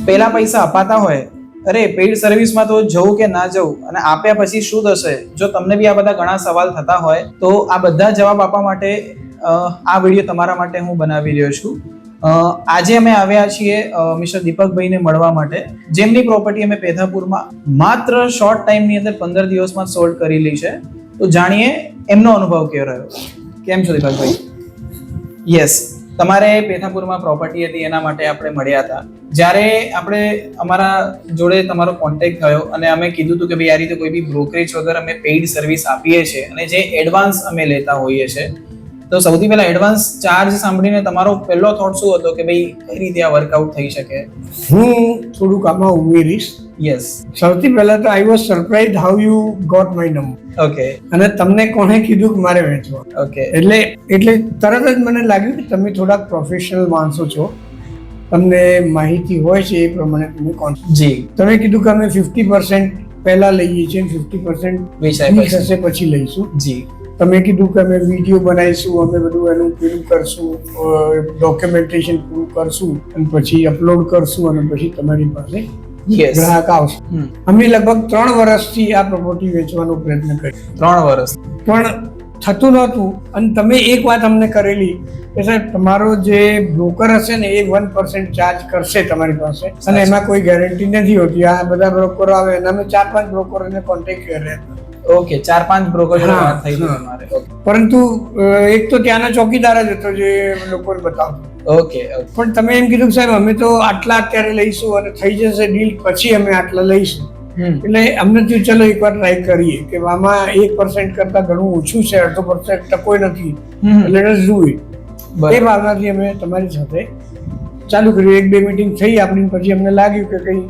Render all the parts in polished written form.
પેલા પૈસા અપાતા હોય, અરે પેઇડ સર્વિસમાં તો જવું કે ના જવું, અને આપ્યા પછી શું થશે, જો તમને બી આ બધા ઘણા સવાલ થતા હોય તો આ બધા જવાબ આપવા માટે આ વિડીયો તમારા માટે હું બનાવી રહ્યો છું. આજે અમે આવ્યા છીએ મિસ્ટર દીપકભાઈને મળવા માટે, જેમની પ્રોપર્ટી અમે પેથાપુરમાં માત્ર શોર્ટ ટાઈમની અંદર 15 દિવસમાં સોલ્ડ કરેલી છે. તો જાણીએ એમનો અનુભવ કેવો રહ્યો. કેમ છો દીપકભાઈ? યસ, તમારે પેથાપુરમાં પ્રોપર્ટી હતી એના માટે આપણે મળ્યા હતા. જ્યારે આપણે અમારા જોડે તમારો કોન્ટેક્ટ થયો અને અમે કીધું હતું કે ભાઈ આ રીતે કોઈ બી બ્રોકરેજ વગર અમે પેઇડ સર્વિસ આપીએ છીએ અને જે એડવાન્સ અમે લેતા હોઈએ છીએ, તો સૌથી પહેલા એડવાન્સ ચાર્જ સાંભળીને તમારો પહેલો થોટ શું હતો કે ભાઈ કઈ રીતે આ વર્કઆઉટ થઈ શકે? હું થોડુંક આમાં ઉમેરીશ. યસ, સૌથી પહેલા તો I was surprise how you got my number. Okay. અને તમને કોણે કીધું કે મારે વેચવા? ઓકે. એટલે તરત જ મને લાગ્યું કે તમે થોડાક પ્રોફેશનલ માણસો છો, તમને માહિતી હોય છે એ પ્રમાણે તમે જી તમે કીધું કે અમે 50% પહેલા લઈએ છીએ, 50% વેચાય પછી લઈશું. જી. તમે કીધું કે અમે વિડીયો બનાવીશું, અમે બધું એનું પેલું કરશું, ડોક્યુમેન્ટેશન પૂરું કરશું અને પછી અપલોડ કરશું અને પછી તમારી પાસે ગ્રાહક આવશે. અમે લગભગ 3 વર્ષથી આ પ્રોપર્ટી વેચવાનો પ્રયત્ન કર્યો. 3 વર્ષ પણ થતું નહોતું. અને તમે એક વાત અમને કરેલી કે સાહેબ તમારો જે બ્રોકર હશે ને એ 1% ચાર્જ કરશે તમારી પાસે, અને એમાં કોઈ ગેરંટી નથી હોતી. આ બધા બ્રોકરો આવે અને અમે 4-5 બ્રોકરોને કોન્ટેક્ટ કર્યા. ઓકે, 4-5 બ્રોકર જોડે વાત થઈ હતી તમારે. પરંતુ એક તો ત્યાંના ચોકીદાર જ હતો જે લોકોને બતાવતો. ઓકે. પણ તમે એમ કીધું સાહેબ અમે તો આટલા અત્યારે લઈશું અને થઈ જશે ડીલ પછી અમે આટલા લઈશું. એટલે અમને થયું ચલો એકવાર ટ્રાય કરીએ કે આમાં 1% કરતા ઘણું ઓછું છે, 1/2% ટકોય નથી, એટલે લેટ્સ ડુ ઇટ. એ ભાવનાથી અમે તમારી સાથે ચાલુ કર્યું. 1-2 મીટિંગ થઈ આપણી, પછી અમને લાગ્યું કે કઈ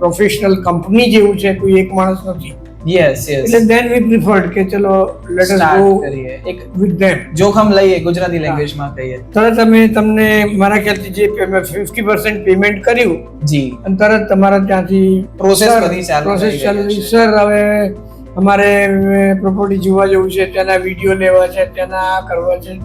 પ્રોફેશનલ કંપની જેવું છે, કોઈ એક માણસ નથી. Yes yes. એટલે then we preferred કે ચલો let us go કરીએ એક with them. જોખમ લઈએ, ગુજરાતી લેંગ્વેજમાં કહીએ. તરત તમને મારા ખ્યાલથી જે 50% પેમેન્ટ કર્યું જી, અને તરત તમારા ત્યાંથી પ્રોસેસ બધી ચાલુ ચાલુ. સર હવે અમારે પ્રોપર્ટી જોવા જવું છે, ત્યાંના વિડીયો લેવા છે, ત્યાંના કરવા છે,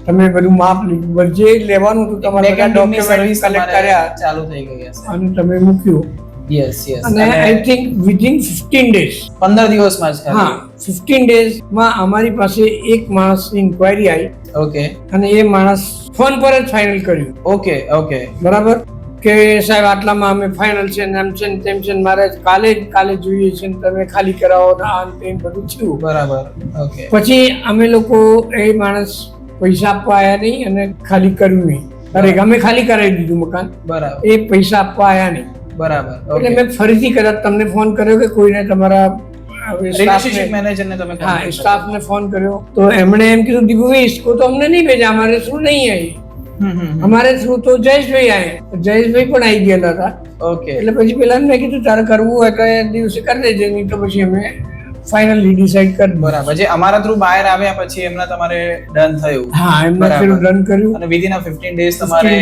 તમે બધું માપ લીધું, જે લેવાનું હતું તમારે ડોક્યુમેન્ટ કલેક્ટ કર્યા, ચાલુ થઈ ગઈ હશે અને તમે મૂક્યું. Yes yes. અને આઈ થિંક વિધિન 15 days 15 દિવસમાં જ. હા, 15 daysમાં અમારી પાસે એક માણસની ઇન્ક્વાયરી આવી. ઓકે. અને એ માણસ ફોન પર જ ફાઇનલ કર્યું. ઓકે ઓકે, બરાબર, કે સાહેબ આટલામાં અમે ફાઇનલ છે ને એમ છે ને તેમ છે ને મારે કાલે જોઈએ છે ને તમે ખાલી કરાવો ને આ તેમ બધું થયું. બરાબર. ઓકે. પછી અમે લોકો એ માણસ પૈસા આપવા આવ્યા નહીં અને ખાલી કર્યું નહીં. અરે અમે ખાલી કરાવી દીધું મકાન. બરાબર. એ પૈસા આપવા આવ્યા નહીં. બરાબર. એટલે મેં ફરીથી કદાચ તમને ફોન કર્યો કે કોઈને તમારા રિલેશનશિપ મેનેજરને તમે સ્ટાફને ફોન કર્યો, તો એમણે એમ કીધું દીપુભાઈ इसको तो हमने नहीं भेजा, हमारे थ्रू नहीं आई, हमारे थ्रू तो જયેશભાઈ આયે. જયેશભાઈ પણ આવી ગયેલા હતા. ઓકે. એટલે પછી પેલા મેં કીધું તારે કરવું હોય તો એ દિવસે કરી દેજે, નહીં તો પછી અમે ફાઇનલી ડિસાઈડ કરી. બરાબર. જે અમારા થ્રુ બહાર આવ્યા પછી એમના તમારે ડન થયું? હા, એમને પેલું ડન કર્યું. અને વિધિન 15 ડેઝ તમારે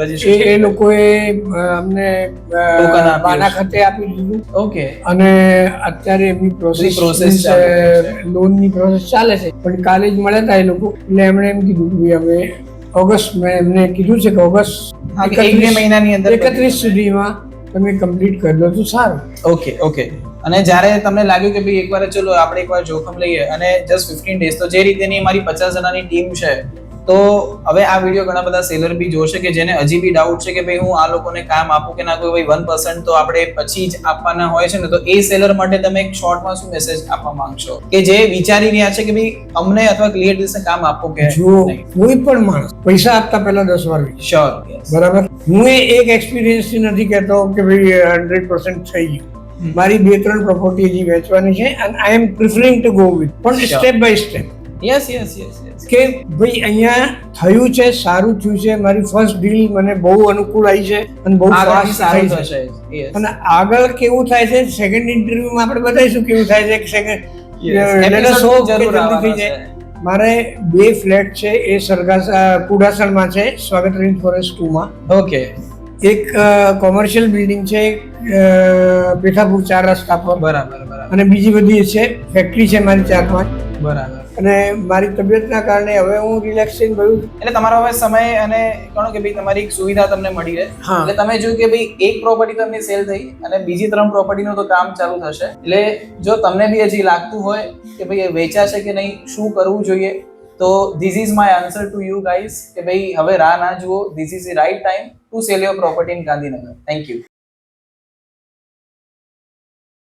રજીસ્ટ્રેશન એ લોકોએ અમને બાના ખાતે આપી દીધું. ઓકે. અને અત્યારે એમની પ્રોસેસ લોનની પ્રોસેસ ચાલે છે. પણ કાલે જ મળ્યા હતા એ લોકો, એટલે એમણે એમ કીધું કે હવે ઓગસ્ટ, મેં એમને કીધું છે કે ઓગસ્ટ 1 મહિનાની અંદર 31 સુધીમાં તમે કમ્પ્લીટ કરી દો તો સારું. Okay okay. અને જ્યારે તમને લાગ્યું કે ભાઈ એકવાર ચલો આપણે એકવાર જોખમ લઈએ, અને જસ્ટ 15 ડેઝ, તો જે રીતેની અમારી 50 જણાની ટીમ છે, તો હવે આ વિડીયો ઘણા બધા સેલર બી જોશે કે જેને હજી બી ડાઉટ છે કે ભાઈ હું આ લોકોને કામ આપું કે ના, કોઈ ભાઈ 1% તો આપણે પછી જ આપવાના હોય છે ને, તો એ સેલર માટે તમે એક શોર્ટમાં શું મેસેજ આપવા માંગશો કે જે વિચારી રહ્યા છે કે ભાઈ અમને અથવા ક્લિયર દિવસે કામ આપો કે જો કોઈ પણ માણસ પૈસા આપતા પહેલા 10 વાર શ્યોર. બરાબર. હું એક એક્સપિરિયન્સ થી નથી કહેતો કે ભાઈ 100% થઈ ગયું. મારી 2-3 પ્રોપર્ટી હજી વેચવાની છે અને I am preferring to go with, પણ step by step. Yes yes yes yes. કે ભાઈ અહીંયા થયું છે, સારું થયું છે, મારી ફર્સ્ટ ડીલ મને બહુ અનુકૂળ આવી છે અને બહુ સારું થશે. અને આગળ કેવું થાય છે સેકન્ડ ઇન્ટરવ્યુમાં આપણે બતાવીશું કેવું થાય છે. જલ્દી થઈ જાય. મારે 2 ફ્લેટ છે, એ કુડાસણમાં છે, સ્વાગત રેન્જ ફોરેસ્ટ 2 માં. ઓકે. એક કોમર્શિયલ બિલ્ડિંગ છે પેથાપુર 4 રસ્તા પર. બરાબર બરાબર. અને બીજી બધી છે ફેક્ટરી છે મારી 4-5. બરાબર. અને મારી તબિયતના કારણે હવે હું રિલેક્સ થઈને ગયું. એટલે તમારો હવે સમય અને ગણો કે ભાઈ તમારી એક સુવિધા તમને મળી રહે. હા. એટલે તમે જોયું કે ભાઈ એક પ્રોપર્ટી તમને સેલ થઈ અને બીજી 3 પ્રોપર્ટીનું તો કામ ચાલુ થશે. એટલે જો તમને બી હજી લાગતું હોય કે ભાઈ એ વેચાશે કે નહીં, શું કરવું જોઈએ, તો this is my answer to you guys કે ભાઈ હવે રાહ ના જુઓ. This is the right time to sell your property in Gandhinagar. Thank you.